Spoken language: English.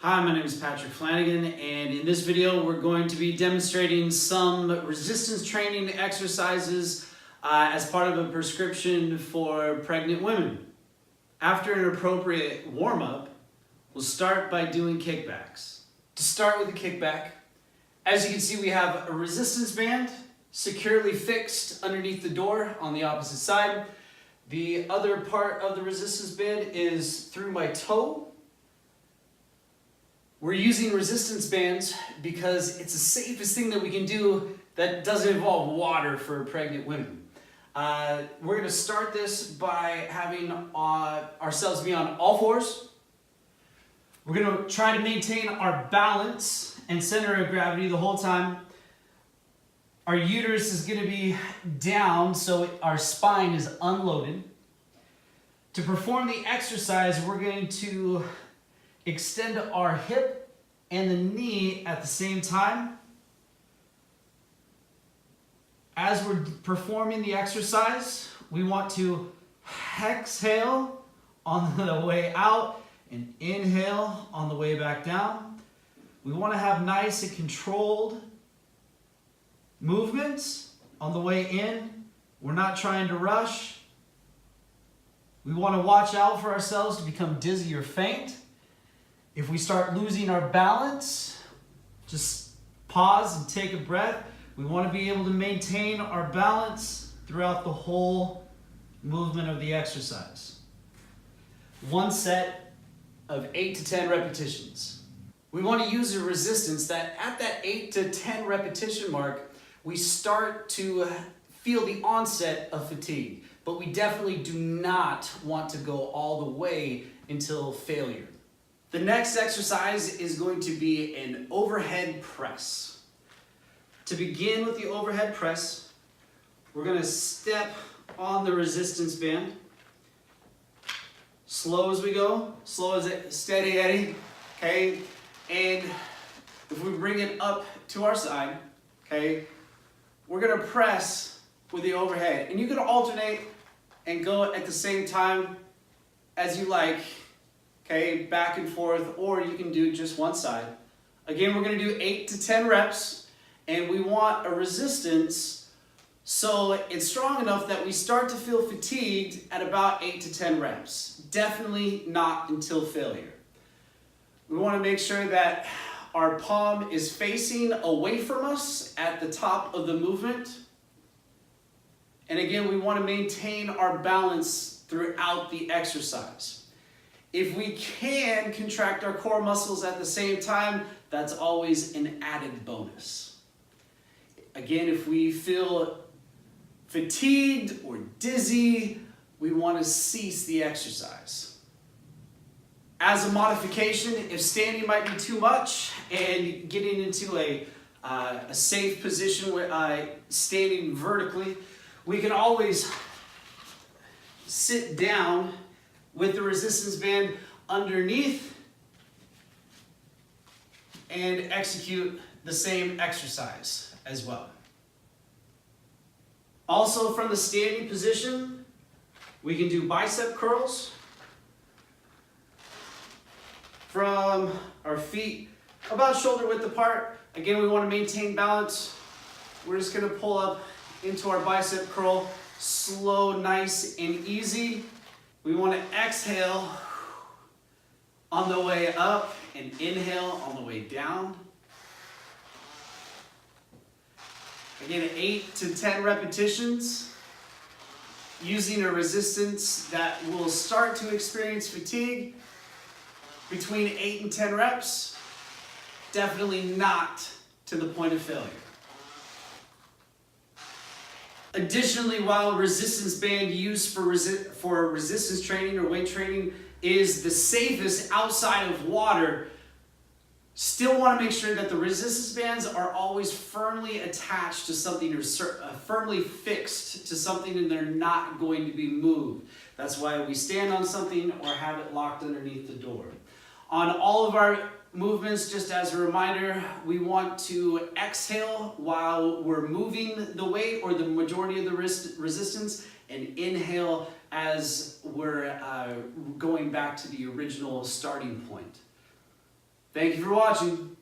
Hi, my name is Patrick Flanagan, and in this video we're going to be demonstrating some resistance training exercises as part of a prescription for pregnant women. After an appropriate warm-up, we'll start by doing kickbacks. To start with the kickback, as you can see, we have a resistance band securely fixed underneath the door on the opposite side. The other part of the resistance band is through my toe. We're using resistance bands because it's the safest thing that we can do that doesn't involve water for pregnant women. We're going to start this by having ourselves be on all fours. We're going to try to maintain our balance and center of gravity the whole time. Our uterus is going to be down, so our spine is unloaded. To perform the exercise, we're going to extend our hip and the knee at the same time. As we're performing the exercise, we want to exhale on the way out and inhale on the way back down. We want to have nice and controlled movements on the way in. We're not trying to rush. We want to watch out for ourselves to become dizzy or faint. If we start losing our balance, just pause and take a breath. We want to be able to maintain our balance throughout the whole movement of the exercise. One set of 8 to 10 repetitions. We want to use a resistance that at that 8 to 10 repetition mark, we start to feel the onset of fatigue, but we definitely do not want to go all the way until failure. The next exercise is going to be an overhead press. To begin with the overhead press, we're going to step on the resistance band. Slow as we go, slow as it, steady Eddie, okay? And if we bring it up to our side, okay, we're going to press with the overhead. And you can alternate and go at the same time as you like. Okay, back and forth, or you can do just one side. Again, we're going to do 8 to 10 reps, and we want a resistance so it's strong enough that we start to feel fatigued at about 8 to 10 reps. Definitely not until failure. We want to make sure that our palm is facing away from us at the top of the movement. And again, we want to maintain our balance throughout the exercise. If we can contract our core muscles at the same time, that's always an added bonus. Again, if we feel fatigued or dizzy, we want to cease the exercise. As a modification, if standing might be too much and getting into a safe position with standing vertically, we can always sit down with the resistance band underneath and execute the same exercise as well. Also, from the standing position, we can do bicep curls from our feet about shoulder width apart. Again, we want to maintain balance. We're just going to pull up into our bicep curl, slow, nice, and easy. We want to exhale on the way up and inhale on the way down. Again, 8 to 10 repetitions using a resistance that will start to experience fatigue between 8 and 10 reps. Definitely not to the point of failure. Additionally, while resistance band used for resistance training or weight training is the safest outside of water, still want to make sure that the resistance bands are always firmly attached to something or firmly fixed to something, and they're not going to be moved. That's why we stand on something or have it locked underneath the door. On all of our movements, just as a reminder, we want to exhale while we're moving the weight or the majority of the resistance, and inhale as we're going back to the original starting point. Thank you for watching.